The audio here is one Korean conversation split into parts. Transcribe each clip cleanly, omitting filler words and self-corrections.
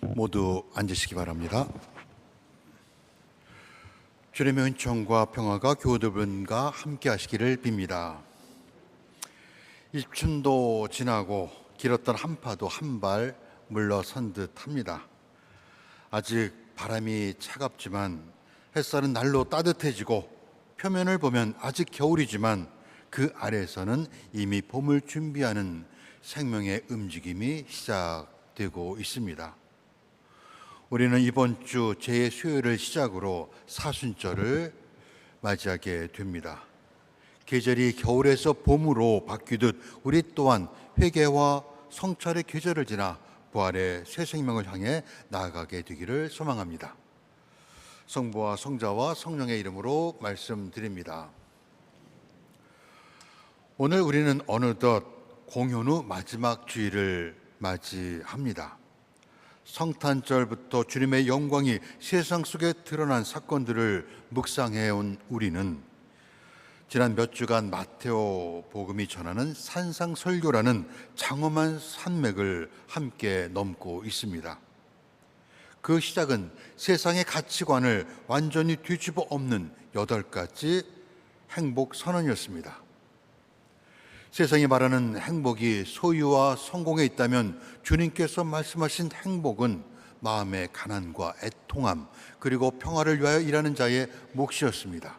모두 앉으시기 바랍니다. 주님의 은총과 평화가 교우들과 함께 하시기를 빕니다. 입춘도 지나고 길었던 한파도 한 발 물러선 듯합니다. 아직 바람이 차갑지만 햇살은 날로 따뜻해지고 표면을 보면 아직 겨울이지만 그 아래에서는 이미 봄을 준비하는 생명의 움직임이 시작되고 있습니다. 우리는 이번 주 제 수요일을 시작으로 사순절을 맞이하게 됩니다. 계절이 겨울에서 봄으로 바뀌듯 우리 또한 회개와 성찰의 계절을 지나 부활의 새 생명을 향해 나아가게 되기를 소망합니다. 성부와 성자와 성령의 이름으로 말씀드립니다. 오늘 우리는 어느덧 공연 후 마지막 주일을 맞이합니다. 성탄절부터 주님의 영광이 세상 속에 드러난 사건들을 묵상해온 우리는 지난 몇 주간 마테오 복음이 전하는 산상설교라는 장엄한 산맥을 함께 넘고 있습니다. 그 시작은 세상의 가치관을 완전히 뒤집어 엎는 8가지 행복 선언이었습니다. 세상이 말하는 행복이 소유와 성공에 있다면 주님께서 말씀하신 행복은 마음의 가난과 애통함 그리고 평화를 위하여 일하는 자의 몫이었습니다.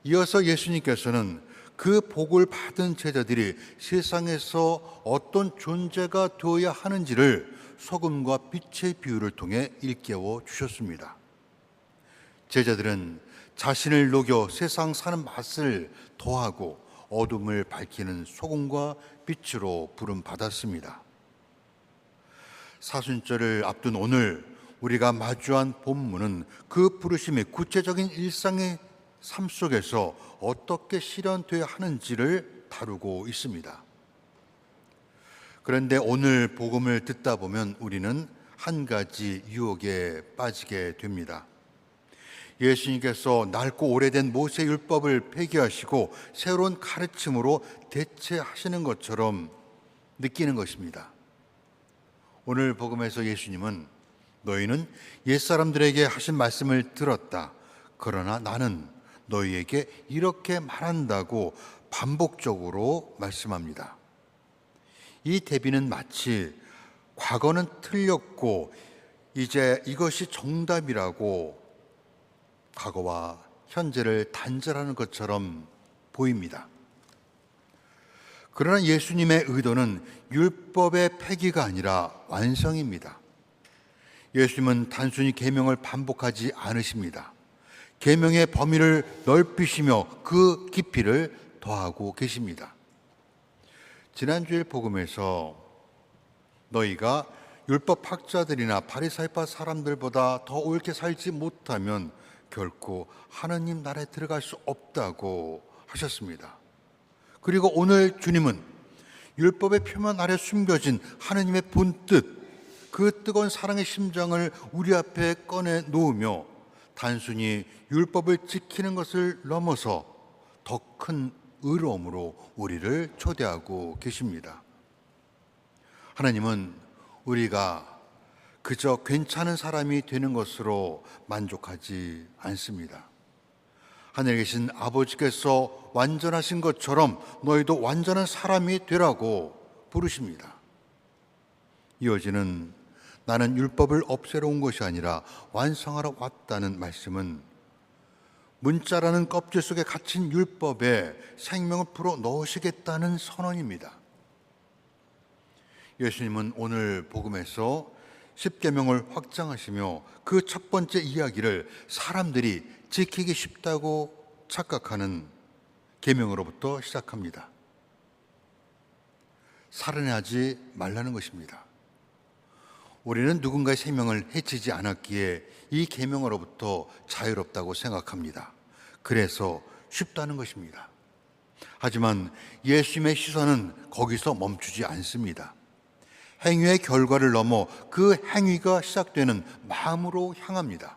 이어서 예수님께서는 그 복을 받은 제자들이 세상에서 어떤 존재가 되어야 하는지를 소금과 빛의 비유를 통해 일깨워 주셨습니다. 제자들은 자신을 녹여 세상 사는 맛을 더하고 어둠을 밝히는 소금과 빛으로 부름받았습니다. 사순절을 앞둔 오늘 우리가 마주한 본문은 그 부르심이 구체적인 일상의 삶 속에서 어떻게 실현되어야 하는지를 다루고 있습니다. 그런데 오늘 복음을 듣다 보면 우리는 한 가지 유혹에 빠지게 됩니다. 예수님께서 낡고 오래된 모세율법을 폐기하시고 새로운 가르침으로 대체하시는 것처럼 느끼는 것입니다. 오늘 복음에서 예수님은 너희는 옛사람들에게 하신 말씀을 들었다. 그러나 나는 너희에게 이렇게 말한다고 반복적으로 말씀합니다. 이 대비는 마치 과거는 틀렸고 이제 이것이 정답이라고 과거와 현재를 단절하는 것처럼 보입니다. 그러나 예수님의 의도는 율법의 폐기가 아니라 완성입니다. 예수님은 단순히 계명을 반복하지 않으십니다. 계명의 범위를 넓히시며 그 깊이를 더하고 계십니다. 지난주일 복음에서 너희가 율법 학자들이나 바리사이파 사람들보다 더 옳게 살지 못하면 결코 하나님 나라에 들어갈 수 없다고 하셨습니다. 그리고 오늘 주님은 율법의 표면 아래 숨겨진 하나님의 본뜻, 그 뜨거운 사랑의 심장을 우리 앞에 꺼내 놓으며 단순히 율법을 지키는 것을 넘어서 더 큰 의로움으로 우리를 초대하고 계십니다. 하나님은 우리가 그저 괜찮은 사람이 되는 것으로 만족하지 않습니다. 하늘에 계신 아버지께서 완전하신 것처럼 너희도 완전한 사람이 되라고 부르십니다. 이어지는 나는 율법을 없애러 온 것이 아니라 완성하러 왔다는 말씀은 문자라는 껍질 속에 갇힌 율법에 생명을 풀어 넣으시겠다는 선언입니다. 예수님은 오늘 복음에서 십계명을 확장하시며 그 첫 번째 이야기를 사람들이 지키기 쉽다고 착각하는 계명으로부터 시작합니다. 살인하지 말라는 것입니다. 우리는 누군가의 생명을 해치지 않았기에 이 계명으로부터 자유롭다고 생각합니다. 그래서 쉽다는 것입니다. 하지만 예수님의 시선은 거기서 멈추지 않습니다. 행위의 결과를 넘어 그 행위가 시작되는 마음으로 향합니다.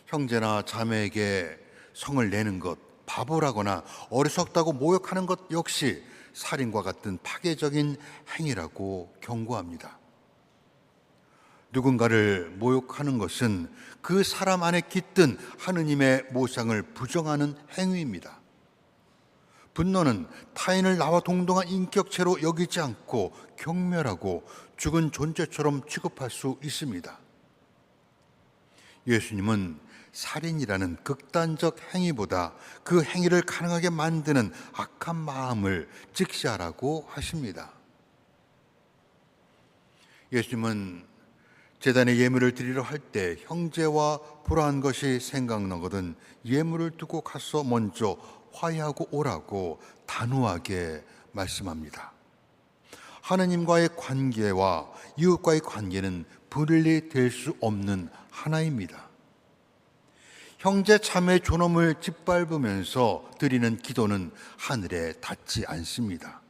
형제나 자매에게 성을 내는 것, 바보라거나 어리석다고 모욕하는 것 역시 살인과 같은 파괴적인 행위라고 경고합니다. 누군가를 모욕하는 것은 그 사람 안에 깃든 하느님의 모상을 부정하는 행위입니다. 분노는 타인을 나와 동등한 인격체로 여기지 않고 경멸하고 죽은 존재처럼 취급할 수 있습니다. 예수님은 살인이라는 극단적 행위보다 그 행위를 가능하게 만드는 악한 마음을 직시하라고 하십니다. 예수님은 제단에 예물을 드리려 할 때 형제와 불화한 것이 생각나거든 예물을 두고 가서 먼저 화해하고 오라고 단호하게 말씀합니다. 하느님과의 관계와 이웃과의 관계는 분리될 수 없는 하나입니다. 형제 자매 존엄을 짓밟으면서 드리는 기도는 하늘에 닿지 않습니다.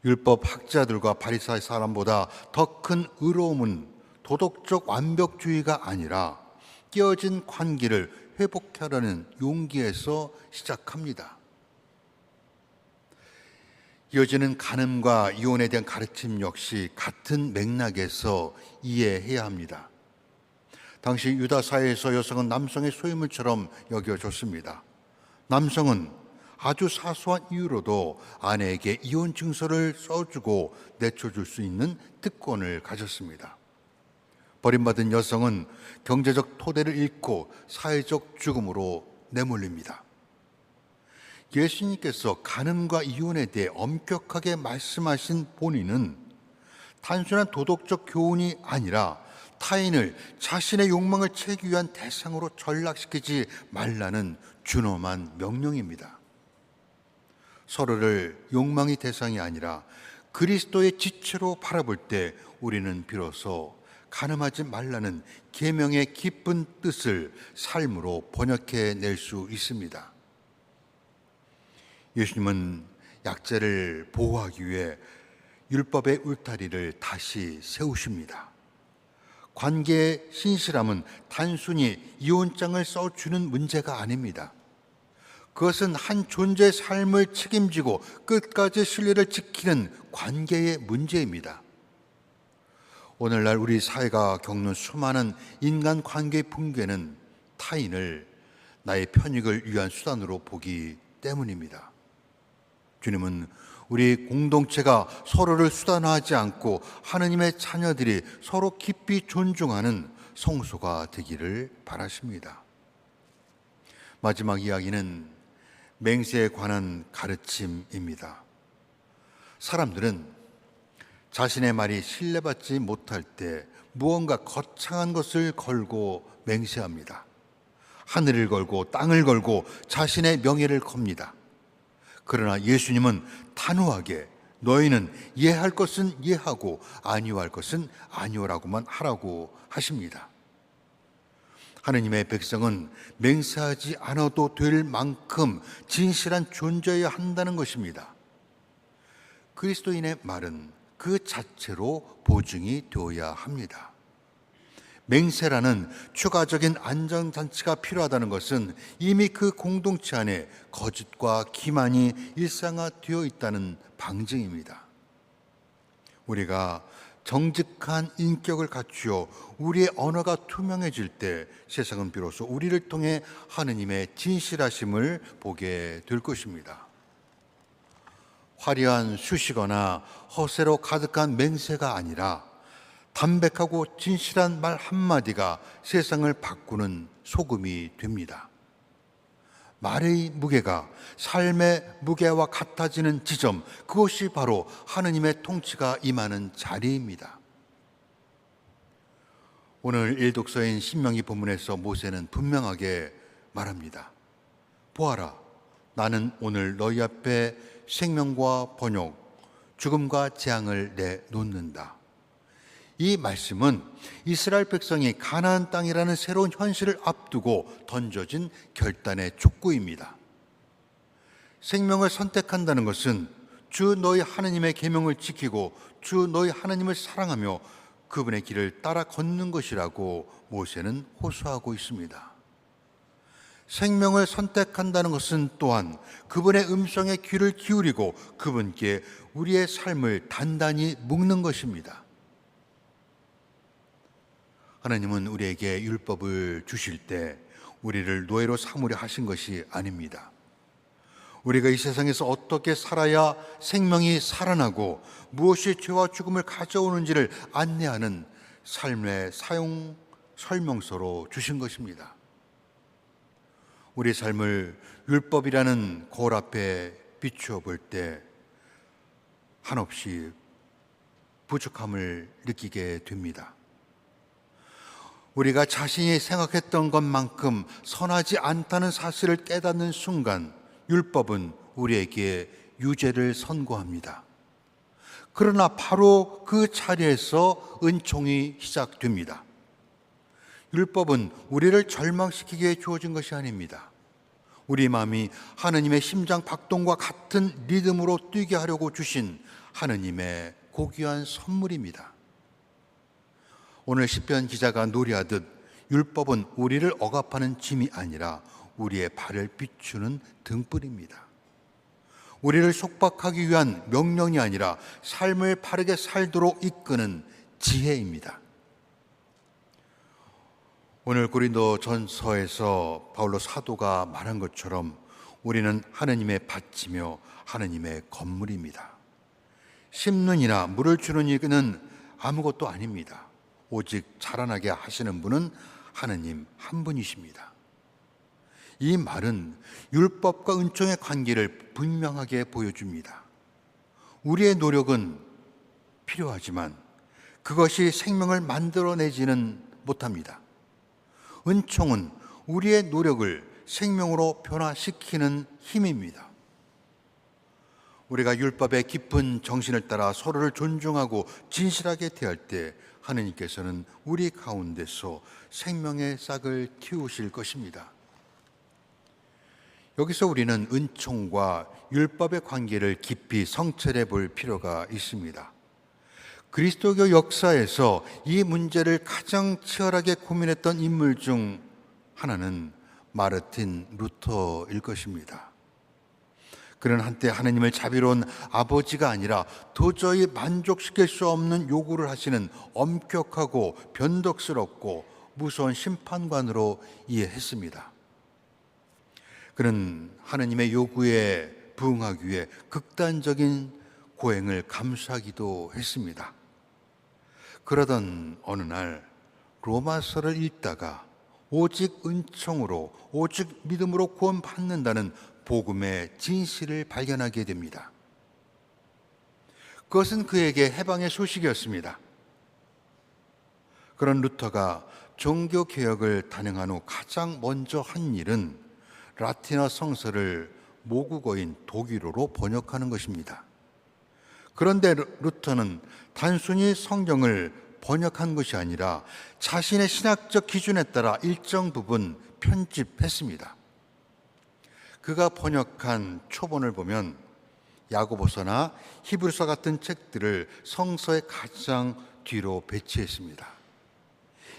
율법 학자들과 바리사의 사람보다 더 큰 의로움은 도덕적 완벽주의가 아니라 깨어진 관계를 회복하려는 용기에서 시작합니다. 이어지는 간음과 이혼에 대한 가르침 역시 같은 맥락에서 이해해야 합니다. 당시 유다 사회에서 여성은 남성의 소유물처럼 여겨졌습니다. 남성은 아주 사소한 이유로도 아내에게 이혼 증서를 써주고 내쳐줄 수 있는 특권을 가졌습니다. 버림받은 여성은 경제적 토대를 잃고 사회적 죽음으로 내몰립니다. 예수님께서 간음과 이혼에 대해 엄격하게 말씀하신 본인은 단순한 도덕적 교훈이 아니라 타인을 자신의 욕망을 채우기 위한 대상으로 전락시키지 말라는 준엄한 명령입니다. 서로를 욕망의 대상이 아니라 그리스도의 지체로 바라볼 때 우리는 비로소 간음하지 말라는 계명의 깊은 뜻을 삶으로 번역해낼 수 있습니다. 예수님은 약자를 보호하기 위해 율법의 울타리를 다시 세우십니다. 관계의 신실함은 단순히 이혼장을 써주는 문제가 아닙니다. 그것은 한 존재의 삶을 책임지고 끝까지 신뢰를 지키는 관계의 문제입니다. 오늘날 우리 사회가 겪는 수많은 인간관계의 붕괴는 타인을 나의 편익을 위한 수단으로 보기 때문입니다. 주님은 우리 공동체가 서로를 수단화하지 않고 하느님의 자녀들이 서로 깊이 존중하는 성소가 되기를 바라십니다. 마지막 이야기는 맹세에 관한 가르침입니다. 사람들은 자신의 말이 신뢰받지 못할 때 무언가 거창한 것을 걸고 맹세합니다. 하늘을 걸고 땅을 걸고 자신의 명예를 겁니다. 그러나 예수님은 단호하게 너희는 예할 것은 예하고 아니오할 것은 아니오라고만 하라고 하십니다. 하느님의 백성은 맹세하지 않아도 될 만큼 진실한 존재여야 한다는 것입니다. 그리스도인의 말은 그 자체로 보증이 되어야 합니다. 맹세라는 추가적인 안전장치가 필요하다는 것은 이미 그 공동체 안에 거짓과 기만이 일상화되어 있다는 방증입니다. 우리가 정직한 인격을 갖추어 우리의 언어가 투명해질 때 세상은 비로소 우리를 통해 하느님의 진실하심을 보게 될 것입니다. 화려한 수식어나 허세로 가득한 맹세가 아니라 담백하고 진실한 말 한마디가 세상을 바꾸는 소금이 됩니다. 말의 무게가 삶의 무게와 같아지는 지점, 그것이 바로 하느님의 통치가 임하는 자리입니다. 오늘 일독서인 신명기 본문에서 모세는 분명하게 말합니다. 보아라, 나는 오늘 너희 앞에 생명과 번역, 죽음과 재앙을 내놓는다. 이 말씀은 이스라엘 백성이 가나안 땅이라는 새로운 현실을 앞두고 던져진 결단의 촉구입니다. 생명을 선택한다는 것은 주 너희 하느님의 계명을 지키고 주 너희 하느님을 사랑하며 그분의 길을 따라 걷는 것이라고 모세는 호소하고 있습니다. 생명을 선택한다는 것은 또한 그분의 음성에 귀를 기울이고 그분께 우리의 삶을 단단히 묶는 것입니다. 하나님은 우리에게 율법을 주실 때 우리를 노예로 삼으려 하신 것이 아닙니다. 우리가 이 세상에서 어떻게 살아야 생명이 살아나고 무엇이 죄와 죽음을 가져오는지를 안내하는 삶의 사용 설명서로 주신 것입니다. 우리 삶을 율법이라는 거울 앞에 비추어 볼 때 한없이 부족함을 느끼게 됩니다. 우리가 자신이 생각했던 것만큼 선하지 않다는 사실을 깨닫는 순간 율법은 우리에게 유죄를 선고합니다. 그러나 바로 그 자리에서 은총이 시작됩니다. 율법은 우리를 절망시키게 주어진 것이 아닙니다. 우리 마음이 하느님의 심장 박동과 같은 리듬으로 뛰게 하려고 주신 하느님의 고귀한 선물입니다. 오늘 시편 기자가 노래하듯 율법은 우리를 억압하는 짐이 아니라 우리의 발을 비추는 등불입니다. 우리를 속박하기 위한 명령이 아니라 삶을 바르게 살도록 이끄는 지혜입니다. 오늘 고린도전서에서 바울로 사도가 말한 것처럼 우리는 하느님의 밭이며 하느님의 건물입니다. 심는 이나 물을 주는 이는 아무것도 아닙니다. 오직 자라나게 하시는 분은 하느님 한 분이십니다. 이 말은 율법과 은총의 관계를 분명하게 보여줍니다. 우리의 노력은 필요하지만 그것이 생명을 만들어내지는 못합니다. 은총은 우리의 노력을 생명으로 변화시키는 힘입니다. 우리가 율법의 깊은 정신을 따라 서로를 존중하고 진실하게 대할 때 하느님께서는 우리 가운데서 생명의 싹을 틔우실 것입니다. 여기서 우리는 은총과 율법의 관계를 깊이 성찰해 볼 필요가 있습니다. 그리스도교 역사에서 이 문제를 가장 치열하게 고민했던 인물 중 하나는 마르틴 루터일 것입니다. 그는 한때 하느님을 자비로운 아버지가 아니라 도저히 만족시킬 수 없는 요구를 하시는 엄격하고 변덕스럽고 무서운 심판관으로 이해했습니다. 그는 하느님의 요구에 부응하기 위해 극단적인 고행을 감수하기도 했습니다. 그러던 어느 날 로마서를 읽다가 오직 은총으로 오직 믿음으로 구원받는다는 복음의 진실을 발견하게 됩니다. 그것은 그에게 해방의 소식이었습니다. 그런 루터가 종교개혁을 단행한 후 가장 먼저 한 일은 라틴어 성서를 모국어인 독일어로 번역하는 것입니다. 그런데 루터는 단순히 성경을 번역한 것이 아니라 자신의 신학적 기준에 따라 일정 부분 편집했습니다. 그가 번역한 초본을 보면 야고보서나 히브리서 같은 책들을 성서의 가장 뒤로 배치했습니다.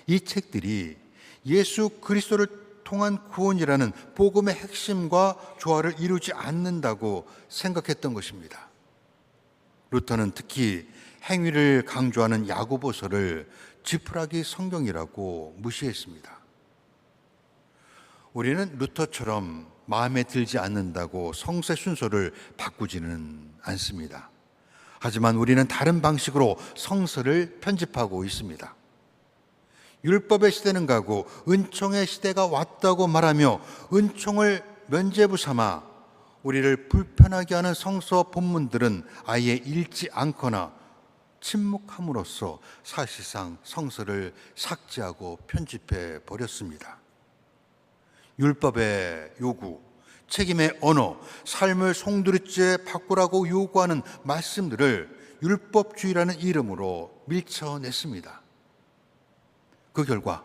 이 책들이 예수 그리스도를 통한 구원이라는 복음의 핵심과 조화를 이루지 않는다고 생각했던 것입니다. 루터는 특히 행위를 강조하는 야고보서를 지푸라기 성경이라고 무시했습니다. 우리는 루터처럼 마음에 들지 않는다고 성서의 순서를 바꾸지는 않습니다. 하지만 우리는 다른 방식으로 성서를 편집하고 있습니다. 율법의 시대는 가고 은총의 시대가 왔다고 말하며 은총을 면죄부 삼아 우리를 불편하게 하는 성서 본문들은 아예 읽지 않거나 침묵함으로써 사실상 성서를 삭제하고 편집해 버렸습니다. 율법의 요구, 책임의 언어, 삶을 송두리째 바꾸라고 요구하는 말씀들을 율법주의라는 이름으로 밀쳐냈습니다. 그 결과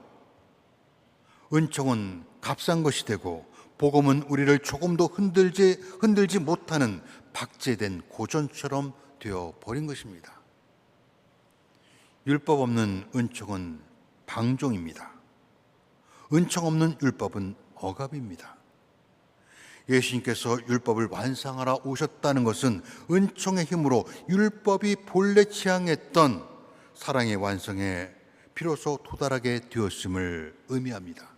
은총은 값싼 것이 되고 복음은 우리를 조금도 흔들지 못하는 박제된 고전처럼 되어 버린 것입니다. 율법 없는 은총은 방종입니다. 은총 없는 율법은 억압입니다. 예수님께서 율법을 완성하러 오셨다는 것은 은총의 힘으로 율법이 본래 지향했던 사랑의 완성에 비로소 도달하게 되었음을 의미합니다.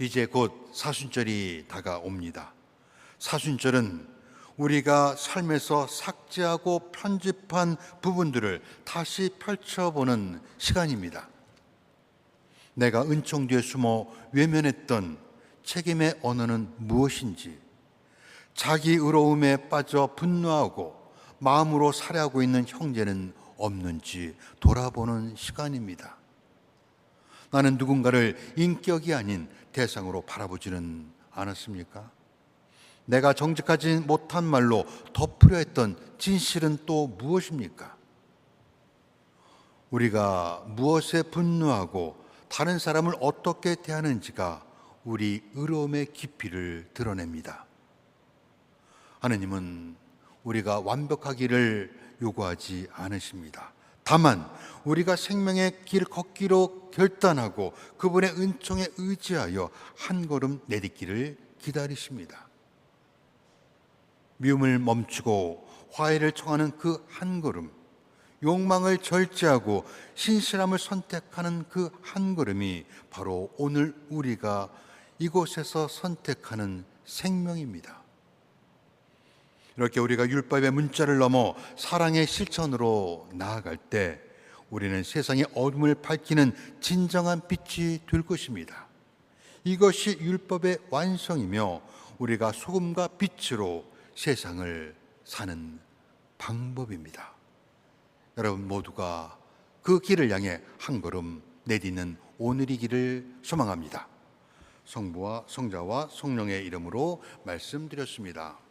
이제 곧 사순절이 다가옵니다. 사순절은 우리가 삶에서 삭제하고 편집한 부분들을 다시 펼쳐보는 시간입니다. 내가 은총 뒤에 숨어 외면했던 책임의 언어는 무엇인지, 자기 의로움에 빠져 분노하고 마음으로 살해하고 있는 형제는 없는지 돌아보는 시간입니다. 나는 누군가를 인격이 아닌 대상으로 바라보지는 않았습니까? 내가 정직하지 못한 말로 덮으려 했던 진실은 또 무엇입니까? 우리가 무엇에 분노하고 다른 사람을 어떻게 대하는지가 우리 의로움의 깊이를 드러냅니다. 하느님은 우리가 완벽하기를 요구하지 않으십니다. 다만 우리가 생명의 길 걷기로 결단하고 그분의 은총에 의지하여 한 걸음 내딛기를 기다리십니다. 미움을 멈추고 화해를 청하는 그 한 걸음, 욕망을 절제하고 신실함을 선택하는 그 한 걸음이 바로 오늘 우리가 이곳에서 선택하는 생명입니다. 이렇게 우리가 율법의 문자를 넘어 사랑의 실천으로 나아갈 때 우리는 세상의 어둠을 밝히는 진정한 빛이 될 것입니다. 이것이 율법의 완성이며 우리가 소금과 빛으로 세상을 사는 방법입니다. 여러분 모두가 그 길을 향해 한 걸음 내딛는 오늘이기를 소망합니다. 성부와 성자와 성령의 이름으로 말씀드렸습니다.